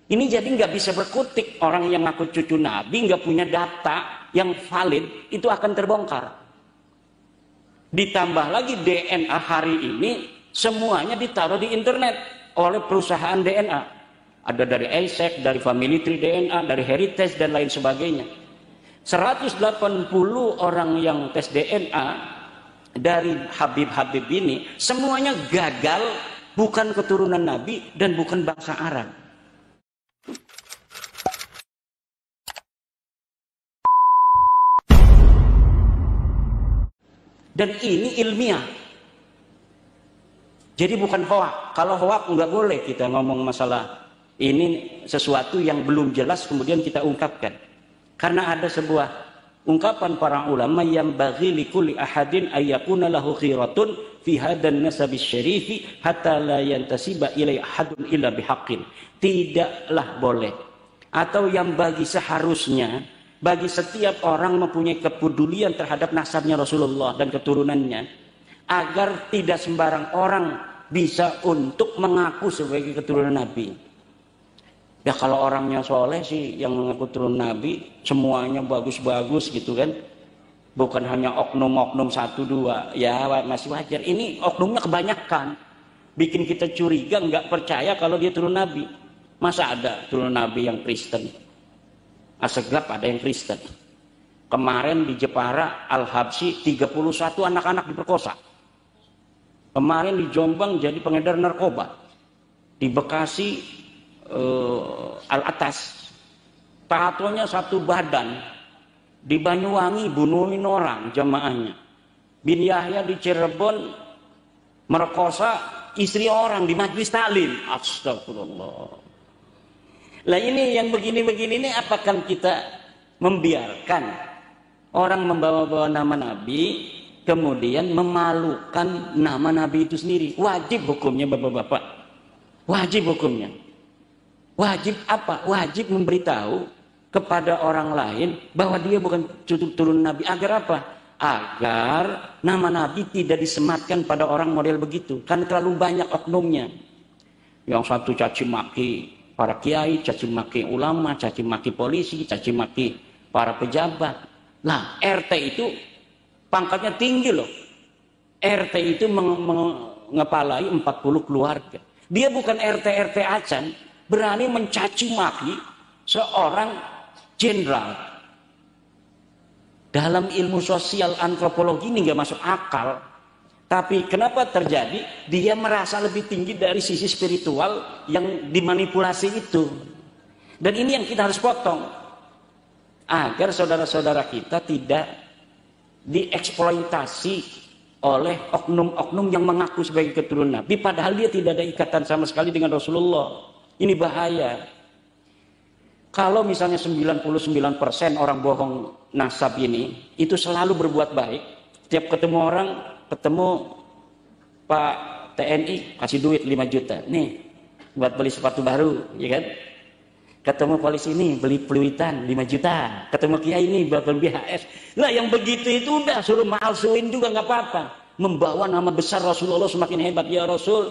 Ini jadi nggak bisa berkutik. Orang yang ngaku cucu Nabi nggak punya data yang valid, itu akan terbongkar. Ditambah lagi DNA hari ini semuanya ditaruh di internet oleh perusahaan DNA. Ada dari ASEC, dari Family Tree DNA, dari Heritage dan lain sebagainya. 180 orang yang tes DNA dari Habib-Habib ini semuanya gagal, bukan keturunan Nabi dan bukan bangsa Arab. Dan ini ilmiah. Jadi bukan hoak. Kalau hoak nggak boleh kita ngomong masalah ini, sesuatu yang belum jelas kemudian kita ungkapkan. Karena ada sebuah ungkapan para ulama yang bagi likulli ahadin ayyakuna lahu khiratun fi hadan nasabis syarifi hatta la yantasiba ilai ahadun illa bihaqqin. Tidaklah boleh, atau yang bagi seharusnya bagi setiap orang mempunyai kepedulian terhadap nasabnya Rasulullah dan keturunannya, agar tidak sembarang orang bisa untuk mengaku sebagai keturunan Nabi. Ya kalau orangnya soleh sih yang mengaku turun Nabi semuanya bagus-bagus gitu kan, bukan hanya oknum-oknum satu dua, ya masih wajar. Ini oknumnya kebanyakan, bikin kita curiga, nggak percaya kalau dia turun Nabi. Masa ada turun Nabi yang Kristen? Asegap ada yang Kristen. Kemarin di Jepara Al-Habsyi 31 anak-anak diperkosa. Kemarin di Jombang jadi pengedar narkoba. Di Bekasi Al-Atas tatonya satu badan. Di Banyuwangi bunuhin orang jamaahnya. Bin Yahya di Cirebon merkosa istri orang di Majelis Taklim. Astagfirullah. Lah ini yang begini-begini ini, apakah kita membiarkan orang membawa-bawa nama Nabi kemudian memalukan nama Nabi itu sendiri? Wajib hukumnya bapak-bapak. Wajib hukumnya. Wajib apa? Wajib memberitahu kepada orang lain bahwa dia bukan cucu turun Nabi. Agar apa? Agar nama Nabi tidak disematkan pada orang model begitu. Karena terlalu banyak oknumnya. Yang satu caci maki para kiai, caci maki ulama, caci maki polisi, caci maki para pejabat. Nah, RT itu pangkatnya tinggi loh. RT itu mengepalai 40 keluarga. Dia bukan RT acan, berani mencaci maki seorang jenderal. Dalam ilmu sosial antropologi ini nggak masuk akal. Tapi kenapa terjadi? Dia merasa lebih tinggi dari sisi spiritual yang dimanipulasi itu. Dan ini yang kita harus potong. Agar saudara-saudara kita tidak dieksploitasi oleh oknum-oknum yang mengaku sebagai keturunan Nabi. Padahal dia tidak ada ikatan sama sekali dengan Rasulullah. Ini bahaya. Kalau misalnya 99% orang bohong nasab ini, itu selalu berbuat baik. Setiap ketemu orang, ketemu Pak TNI kasih duit 5 juta nih buat beli sepatu baru, ya kan? Ketemu polisi ini beli peluitan 5 juta, ketemu kiai ini buat beli BHS. Nah yang begitu itu udah suruh malsuin juga nggak apa-apa. Membawa nama besar Rasulullah semakin hebat. Ya Rasul,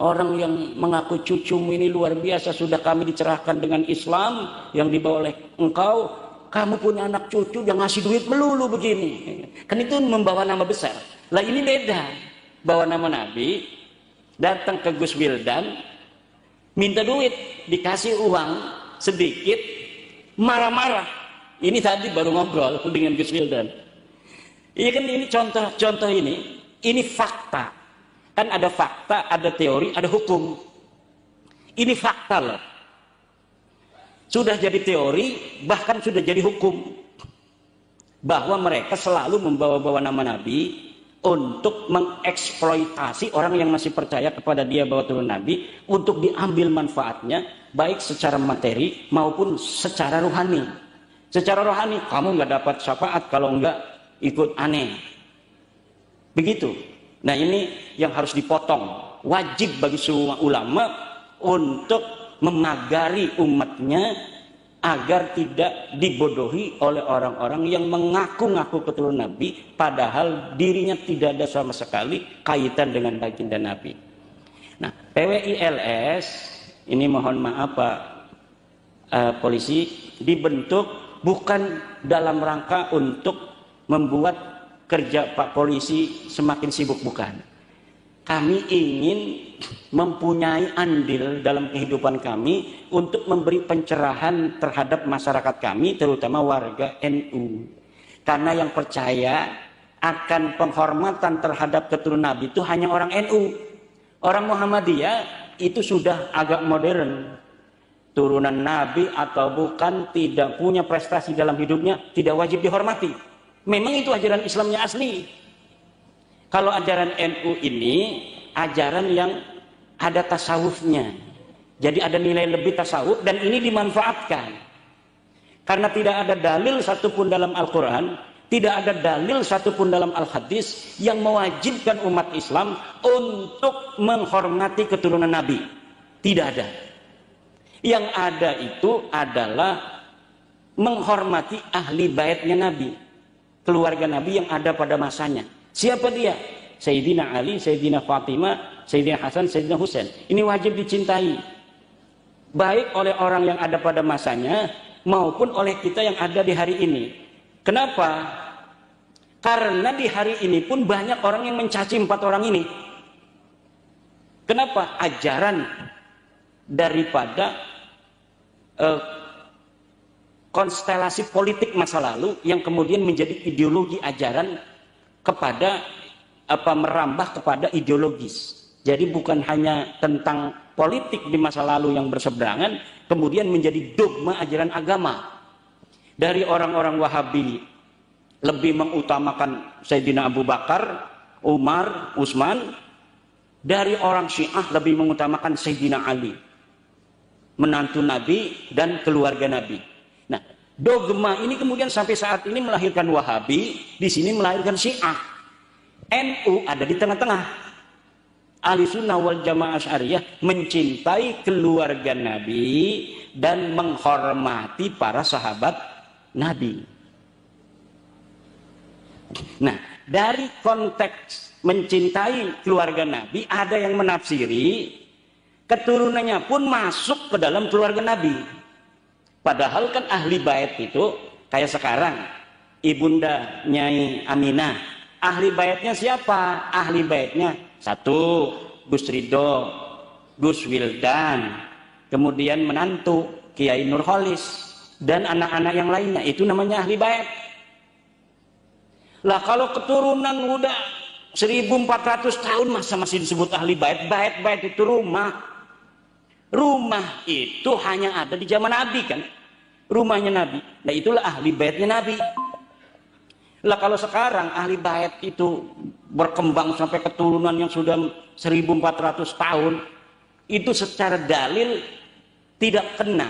orang yang mengaku cucumu ini luar biasa, sudah kami dicerahkan dengan Islam yang dibawa oleh engkau. Kamu punya anak cucu yang ngasih duit melulu begini. Kan itu membawa nama besar. Lah ini beda. Bawa nama Nabi, datang ke Gus Wildan, minta duit, dikasih uang sedikit, marah-marah. Ini tadi baru ngobrol dengan Gus Wildan. Iya kan, ini contoh ini fakta. Kan ada fakta, ada teori, ada hukum. Ini fakta loh. Sudah jadi teori, bahkan sudah jadi hukum. Bahwa mereka selalu membawa-bawa nama Nabi untuk mengeksploitasi orang yang masih percaya kepada dia bahwa turun Nabi, untuk diambil manfaatnya, baik secara materi maupun secara rohani. Secara rohani, kamu nggak dapat syafaat kalau nggak ikut aneh. Begitu. Nah ini yang harus dipotong. Wajib bagi semua ulama untuk memagari umatnya agar tidak dibodohi oleh orang-orang yang mengaku-ngaku keturunan Nabi padahal dirinya tidak ada sama sekali kaitan dengan baginda Nabi. Nah, PWILS ini mohon maaf Pak polisi dibentuk bukan dalam rangka untuk membuat kerja Pak Polisi semakin sibuk, bukan. Kami ingin mempunyai andil dalam kehidupan kami untuk memberi pencerahan terhadap masyarakat kami, terutama warga NU. Karena yang percaya akan penghormatan terhadap keturunan Nabi itu hanya orang NU. Orang Muhammadiyah itu sudah agak modern. Turunan Nabi atau bukan, tidak punya prestasi dalam hidupnya, tidak wajib dihormati. Memang itu ajaran Islamnya asli. Kalau ajaran NU ini ajaran yang ada tasawufnya. Jadi ada nilai lebih tasawuf, dan ini dimanfaatkan. Karena tidak ada dalil satupun dalam Al-Quran, tidak ada dalil satupun dalam Al-Hadis yang mewajibkan umat Islam untuk menghormati keturunan Nabi. Tidak ada. Yang ada itu adalah menghormati ahli baitnya Nabi, keluarga Nabi yang ada pada masanya. Siapa dia? Sayyidina Ali, Sayyidina Fatimah, Sayyidina Hasan, Sayyidina Husain. Ini wajib dicintai, baik oleh orang yang ada pada masanya maupun oleh kita yang ada di hari ini. Kenapa? Karena di hari ini pun banyak orang yang mencaci 4 orang ini. Kenapa? Ajaran daripada konstelasi politik masa lalu yang kemudian menjadi ideologi ajaran kepada merambah kepada ideologis. Jadi bukan hanya tentang politik di masa lalu yang berseberangan, kemudian menjadi dogma ajaran agama. Dari orang-orang Wahabi lebih mengutamakan Sayyidina Abu Bakar, Umar, Utsman. Dari orang Syiah lebih mengutamakan Sayyidina Ali, menantu Nabi dan keluarga Nabi. Nah, dogma ini kemudian sampai saat ini melahirkan Wahabi, di sini melahirkan Syiah. NU ada di tengah-tengah. Ahlussunnah wal Jamaah Asy'ariyah mencintai keluarga Nabi dan menghormati para sahabat Nabi. Nah, dari konteks mencintai keluarga Nabi, ada yang menafsiri keturunannya pun masuk ke dalam keluarga Nabi. Padahal kan ahli bait itu kayak sekarang ibunda Nyai Aminah, ahli baitnya siapa? Ahli baitnya 1 Gus Ridho, Gus Wildan, kemudian menantu Kiai Nurholis dan anak-anak yang lainnya, itu namanya ahli bait. Lah kalau keturunan udah 1400 tahun masa masih disebut ahli bait? Bait itu rumah. Rumah itu hanya ada di zaman Nabi kan? Rumahnya Nabi. Nah itulah ahli baitnya Nabi. Lah kalau sekarang ahli bait itu berkembang sampai keturunan yang sudah 1400 tahun, itu secara dalil tidak kena.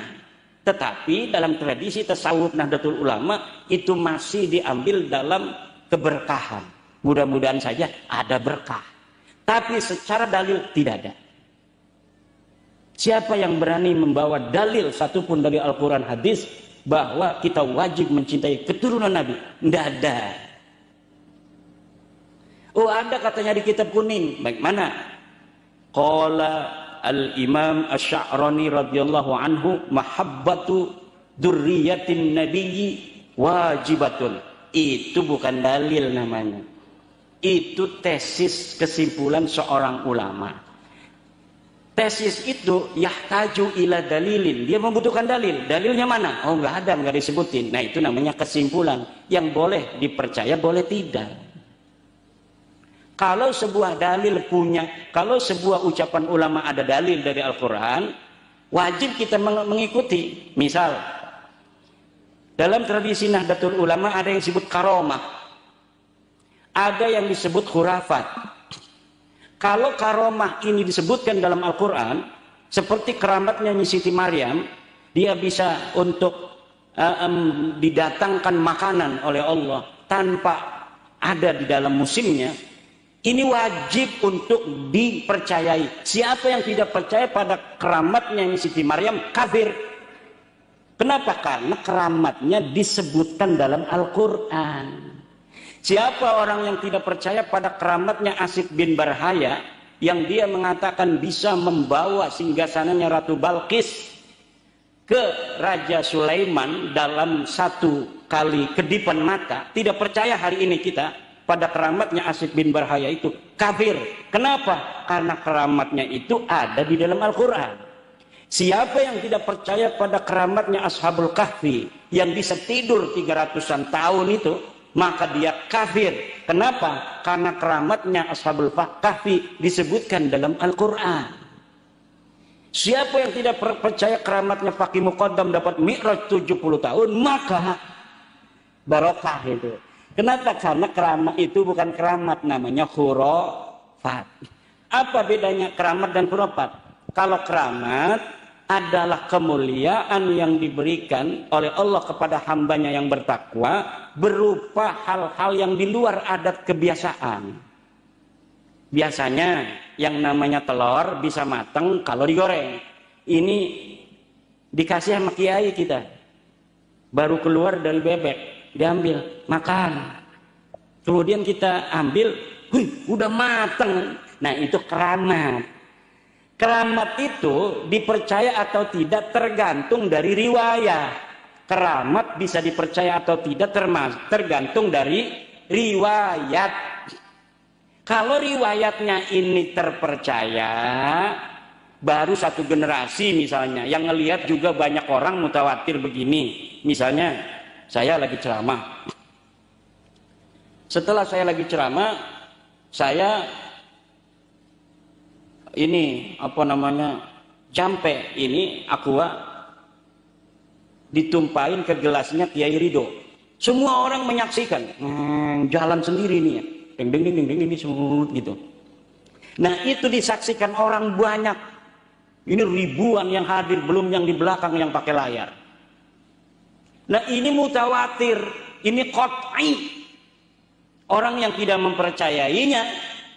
Tetapi dalam tradisi tasawuf Nahdlatul Ulama itu masih diambil dalam keberkahan. Mudah-mudahan saja ada berkah. Tapi secara dalil tidak ada. Siapa yang berani membawa dalil satupun dari Al-Quran hadis bahwa kita wajib mencintai keturunan Nabi? Tidak ada. Oh ada katanya di kitab kuning. Baik mana? Qala al-Imam Asy-Sya'rani radhiyallahu anhu mahabbatu dzurriyyatin nabiyyi wajibatun. Itu bukan dalil namanya. Itu tesis kesimpulan seorang ulama. Tesis itu yahtaju ila dalilin. Dia membutuhkan dalil. Dalilnya mana? Oh nggak ada, nggak disebutin. Nah itu namanya kesimpulan. Yang boleh dipercaya, boleh tidak. Kalau sebuah dalil kalau sebuah ucapan ulama ada dalil dari Al-Quran, wajib kita mengikuti. Misal, dalam tradisi Nahdlatul Ulama ada yang disebut karomah. Ada yang disebut khurafat. Kalau karomah ini disebutkan dalam Al-Quran, seperti keramatnya Siti Maryam, dia bisa untuk didatangkan makanan oleh Allah tanpa ada di dalam musimnya. Ini wajib untuk dipercayai. Siapa yang tidak percaya pada keramatnya Siti Maryam, kafir. Kenapa? Karena keramatnya disebutkan dalam Al-Quran. Siapa orang yang tidak percaya pada keramatnya Asif bin Barhaya, yang dia mengatakan bisa membawa singgasananya Ratu Balqis ke Raja Sulaiman dalam satu kali kedipan mata, tidak percaya hari ini kita pada keramatnya Asyid bin Barhaya itu, kafir. Kenapa? Karena keramatnya itu ada di dalam Al-Quran. Siapa yang tidak percaya pada keramatnya Ashabul Kahfi yang bisa tidur 300-an tahun itu, maka dia kafir. Kenapa? Karena keramatnya Ashabul Kahfi disebutkan dalam Al-Quran. Siapa yang tidak percaya keramatnya Faqih Muqaddam dapat mi'raj 70 tahun, maka barokah itu. Kenapa? Karena keramat itu bukan keramat, namanya khurafat. Apa bedanya keramat dan khurafat? Kalau keramat adalah kemuliaan yang diberikan oleh Allah kepada hambanya yang bertakwa berupa hal-hal yang di luar adat kebiasaan. Biasanya yang namanya telur bisa matang kalau digoreng. Ini dikasih sama kiai kita, baru keluar dari bebek, diambil, makan. Kemudian kita ambil, udah matang. Nah itu keramat. Keramat itu dipercaya atau tidak tergantung dari riwayat. Keramat bisa dipercaya atau tidak tergantung dari riwayat. Kalau riwayatnya ini terpercaya, baru satu generasi misalnya, yang ngelihat juga banyak orang mutawatir begini. Misalnya, saya lagi ceramah. Setelah saya lagi ceramah, saya ini jampe ini aqua ditumpahin ke gelasnya Kiai Ridho. Semua orang menyaksikan, jalan sendiri nih ya. Ding ding ding ding ini semut gitu. Nah itu disaksikan orang banyak. Ini ribuan yang hadir, belum yang di belakang yang pakai layar. Nah ini mutawatir, ini qat'i. Orang yang tidak mempercayainya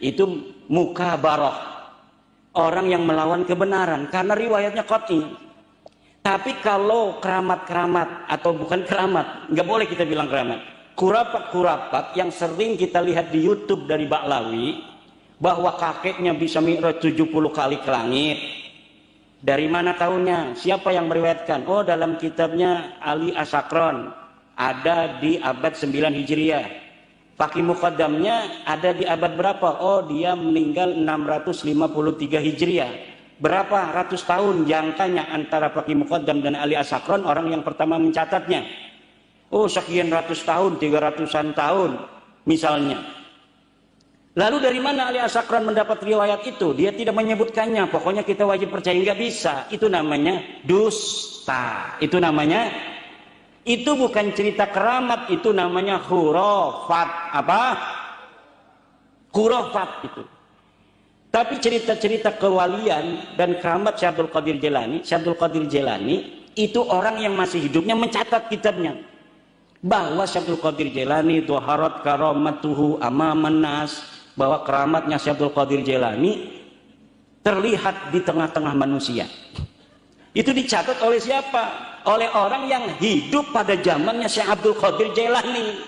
itu mukabarah. Orang yang melawan kebenaran karena riwayatnya qat'i. Tapi kalau keramat-keramat atau bukan keramat, nggak boleh kita bilang keramat. Kurapat-kurapat yang sering kita lihat di YouTube dari Ba'lawi, bahwa kakeknya bisa mi'raj 70 kali ke langit. Dari mana tahunnya? Siapa yang meriwayatkan? Oh, dalam kitabnya Ali Asakron, ada di abad 9 Hijriah. Faqih Muqaddamnya ada di abad berapa? Oh, dia meninggal 653 Hijriah. Berapa ratus tahun jangkanya antara Faqih Muqaddam dan Ali Asakron, orang yang pertama mencatatnya? Oh sekian ratus tahun, 300-an tahun misalnya. Lalu dari mana Ali Asakran mendapat riwayat itu? Dia tidak menyebutkannya. Pokoknya kita wajib percaya, nggak bisa. Itu namanya dusta. Itu bukan cerita keramat. Itu namanya khurafat. Apa? Khurafat itu. Tapi cerita-cerita kewalian dan keramat Syekh Abdul Qadir Jailani, Syekh Abdul Qadir Jailani itu orang yang masih hidupnya mencatat kitabnya. Bahwa Syekh Abdul Qadir Jailani tuharat karamatuhu amaman nas, bahwa keramatnya Syekh Abdul Qadir Jailani terlihat di tengah-tengah manusia. Itu dicatat oleh siapa? Oleh orang yang hidup pada zamannya Syekh Abdul Qadir Jailani.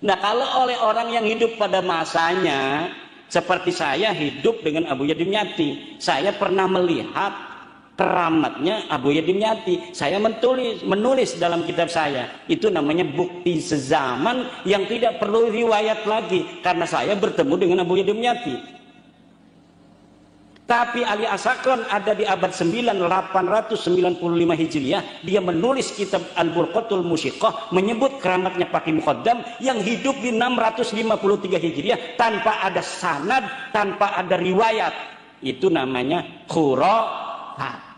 Nah kalau oleh orang yang hidup pada masanya, seperti saya hidup dengan Abu Yadim Nyati, saya pernah melihat keramatnya Abu Yadim Nyati. Saya menulis dalam kitab saya. Itu namanya bukti sezaman yang tidak perlu riwayat lagi, karena saya bertemu dengan Abu Yadim Nyati. Tapi Ali Asakron ada di abad 9, 895 Hijriah. Dia menulis kitab Al-Burqatul Musyiqah, menyebut keramatnya Faqih Muqaddam yang hidup di 653 Hijriah tanpa ada sanad, tanpa ada riwayat. Itu namanya khurafat.